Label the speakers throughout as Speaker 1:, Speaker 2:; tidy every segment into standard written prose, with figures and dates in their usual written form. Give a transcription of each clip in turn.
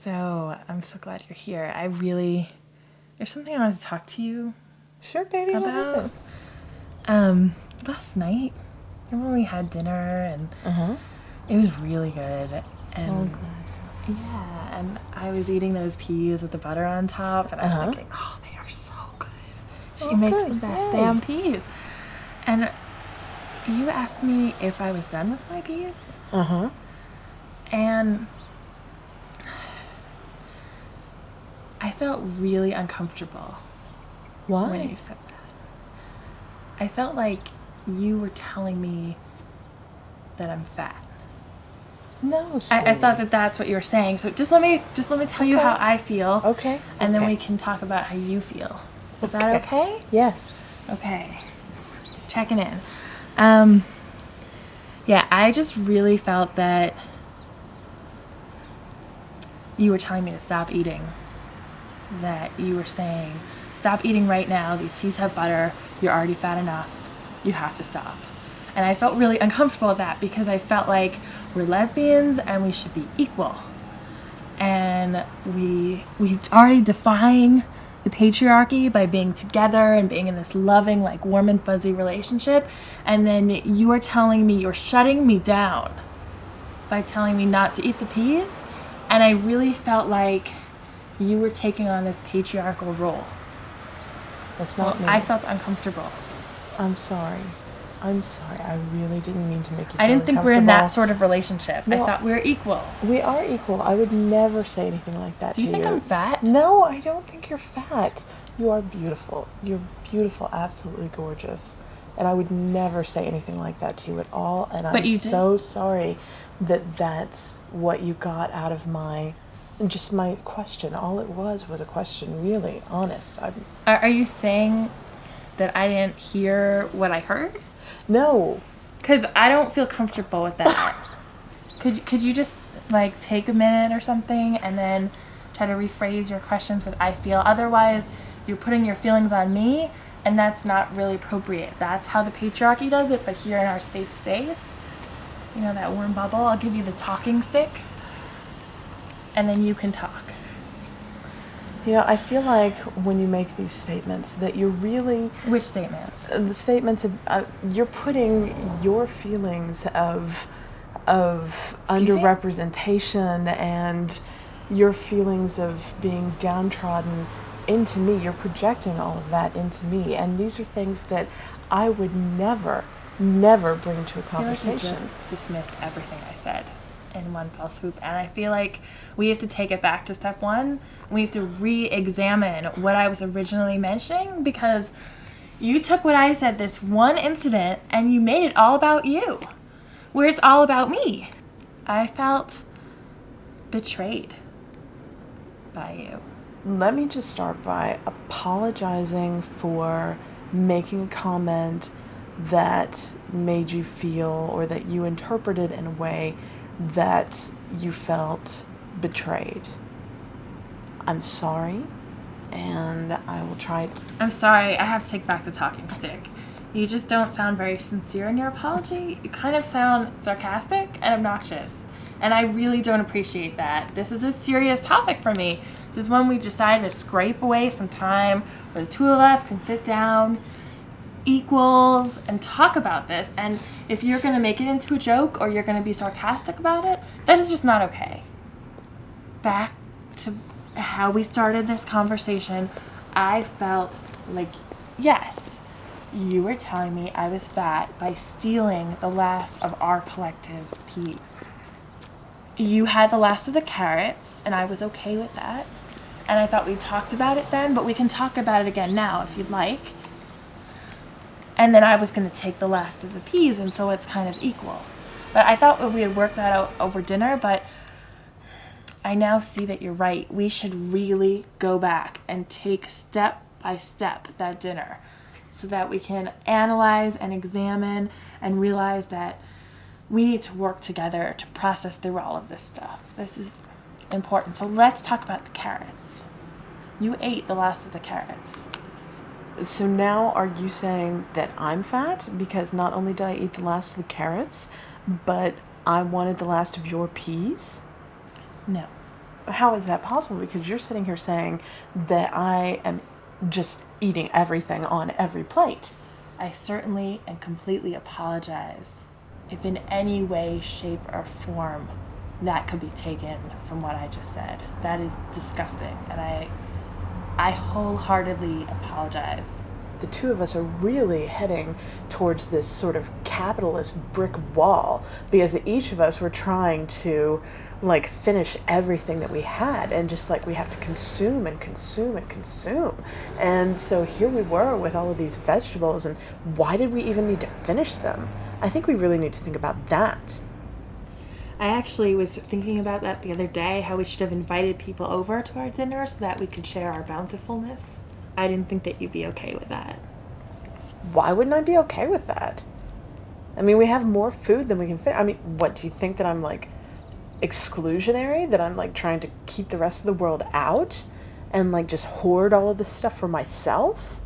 Speaker 1: So I'm so glad you're here. There's something I wanted to talk to you
Speaker 2: Sure, baby. What is
Speaker 1: about.
Speaker 2: it?
Speaker 1: Last night, remember when we had dinner and
Speaker 2: Uh-huh.
Speaker 1: it was really good.
Speaker 2: Oh,
Speaker 1: And
Speaker 2: I'm glad.
Speaker 1: yeah, and I was eating those peas with the butter on top, and I was
Speaker 2: Uh-huh.
Speaker 1: thinking, oh, they are so good. She
Speaker 2: Oh,
Speaker 1: makes
Speaker 2: good.
Speaker 1: the best
Speaker 2: Yay.
Speaker 1: damn peas. And you asked me if I was done with my peas,
Speaker 2: Uh-huh.
Speaker 1: and I felt really uncomfortable
Speaker 2: Why?
Speaker 1: when you said that. I felt like you were telling me that I'm fat.
Speaker 2: No, sweetie.
Speaker 1: I thought that that's what you were saying. So just let me tell you
Speaker 2: Okay.
Speaker 1: how I feel.
Speaker 2: Okay.
Speaker 1: And then
Speaker 2: Okay.
Speaker 1: we can talk about how you feel. Is that okay?
Speaker 2: Yes.
Speaker 1: Okay. Just checking in. Yeah, I just really felt that you were telling me to stop eating. That you were saying, stop eating right now. These peas have butter. You're already fat enough. You have to stop. And I felt really uncomfortable with that because I felt like we're lesbians and we should be equal. And we've already defying the patriarchy by being together and being in this loving, like warm and fuzzy relationship. And then you are telling me, you're shutting me down by telling me not to eat the peas. And I really felt like you were taking on this patriarchal role.
Speaker 2: That's not me.
Speaker 1: I felt uncomfortable.
Speaker 2: I'm sorry. I'm sorry. I really didn't mean to make you feel
Speaker 1: I didn't think we were in that
Speaker 2: uncomfortable.
Speaker 1: sort of relationship.
Speaker 2: No.
Speaker 1: I thought we were equal.
Speaker 2: We are equal. I would never say anything like that
Speaker 1: Do
Speaker 2: to
Speaker 1: you think I'm fat?
Speaker 2: No, I don't think you're fat. You are beautiful. You're beautiful, absolutely gorgeous. And I would never say anything like that to you at all. And
Speaker 1: But
Speaker 2: I'm
Speaker 1: you did.
Speaker 2: so sorry that that's what you got out of my question. All it was a question, really, honest.
Speaker 1: Are you saying that I didn't hear what I heard?
Speaker 2: No.
Speaker 1: Because I don't feel comfortable with that. Could you just like take a minute or something and then try to rephrase your questions with I feel? Otherwise, you're putting your feelings on me, and that's not really appropriate. That's how the patriarchy does it, but here in our safe space, you know, that warm bubble, I'll give you the talking stick, and then you can talk.
Speaker 2: You know, I feel like when you make these statements that you're really...
Speaker 1: Which statements?
Speaker 2: The statements of... you're putting your feelings of underrepresentation and your feelings of being downtrodden into me. You're projecting all of that into me. And these are things that I would never bring to a conversation.
Speaker 1: I feel like you just dismissed everything I said in one fell swoop, and I feel like we have to take it back to step one. We have to re-examine what I was originally mentioning, because you took what I said, this one incident, and you made it all about you, where it's all about me. I felt betrayed by you.
Speaker 2: Let me just start by apologizing for making a comment that made you feel, or that you interpreted in a way that you felt betrayed. I'm sorry, and I will try.
Speaker 1: I'm sorry, I have to take back the talking stick. You just don't sound very sincere in your apology. You kind of sound sarcastic and obnoxious. And I really don't appreciate that. This is a serious topic for me. This is one we've decided to scrape away some time where the two of us can sit down, equals, and talk about this. And if you're going to make it into a joke or you're going to be sarcastic about it, that is just not okay. Back to how we started this conversation, I felt like, yes, you were telling me I was fat by stealing the last of our collective peas. You had the last of the carrots, and I was okay with that. And I thought we talked about it then, but we can talk about it again now if you'd like. And then I was going to take the last of the peas, and so it's kind of equal. But I thought we had worked that out over dinner, but I now see that you're right. We should really go back and take step by step that dinner so that we can analyze and examine and realize that we need to work together to process through all of this stuff. This is important. So let's talk about the carrots. You ate the last of the carrots.
Speaker 2: So now are you saying that I'm fat because not only did I eat the last of the carrots, but I wanted the last of your peas?
Speaker 1: No.
Speaker 2: how is that possible? Because you're sitting here saying that I am just eating everything on every plate.
Speaker 1: I certainly and completely apologize if in any way, shape, or form that could be taken from what I just said. That is disgusting, and I wholeheartedly apologize.
Speaker 2: The two of us are really heading towards this sort of capitalist brick wall because each of us were trying to like finish everything that we had, and just like we have to consume and consume and consume. And so here we were with all of these vegetables, and why did we even need to finish them? I think we really need to think about that.
Speaker 1: I actually was thinking about that the other day, how we should have invited people over to our dinner so that we could share our bountifulness. I didn't think that you'd be okay with that.
Speaker 2: Why wouldn't I be okay with that? I mean, we have more food than we can fit. I mean, what, do you think that I'm like exclusionary? That I'm like trying to keep the rest of the world out and like just hoard all of this stuff for myself?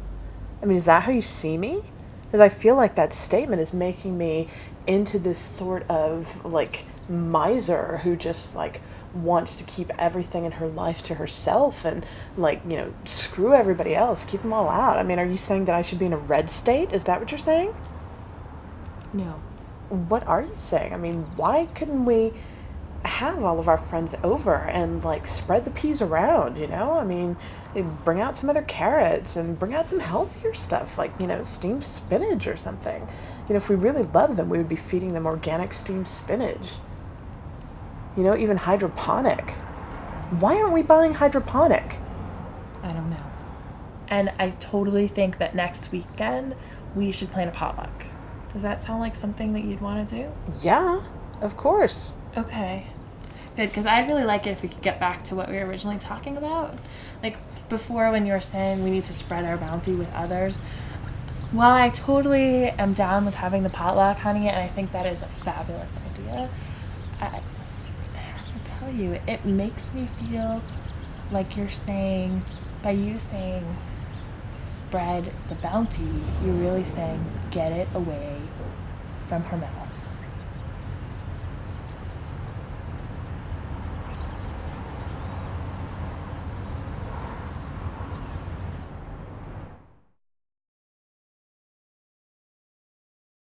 Speaker 2: I mean, is that how you see me? Because I feel like that statement is making me into this sort of like miser who just like wants to keep everything in her life to herself and like, you know, screw everybody else, keep them all out. I mean, are you saying that I should be in a red state? Is that what you're saying?
Speaker 1: No.
Speaker 2: What are you saying? I mean, why couldn't we have all of our friends over and like spread the peas around, you know? I mean, bring out some other carrots and bring out some healthier stuff like, you know, steamed spinach or something. You know, if we really love them, we would be feeding them organic steamed spinach. You know, even hydroponic. Why aren't we buying hydroponic?
Speaker 1: I don't know. And I totally think that next weekend we should plan a potluck. Does that sound like something that you'd want to do?
Speaker 2: Yeah, of course.
Speaker 1: Okay. Good, because I'd really like it if we could get back to what we were originally talking about. Like, before when you were saying we need to spread our bounty with others. While I totally am down with having the potluck, honey, and I think that is a fabulous idea, I have to tell you, it makes me feel like you're saying, by you saying spread the bounty, you're really saying get it away from her mouth.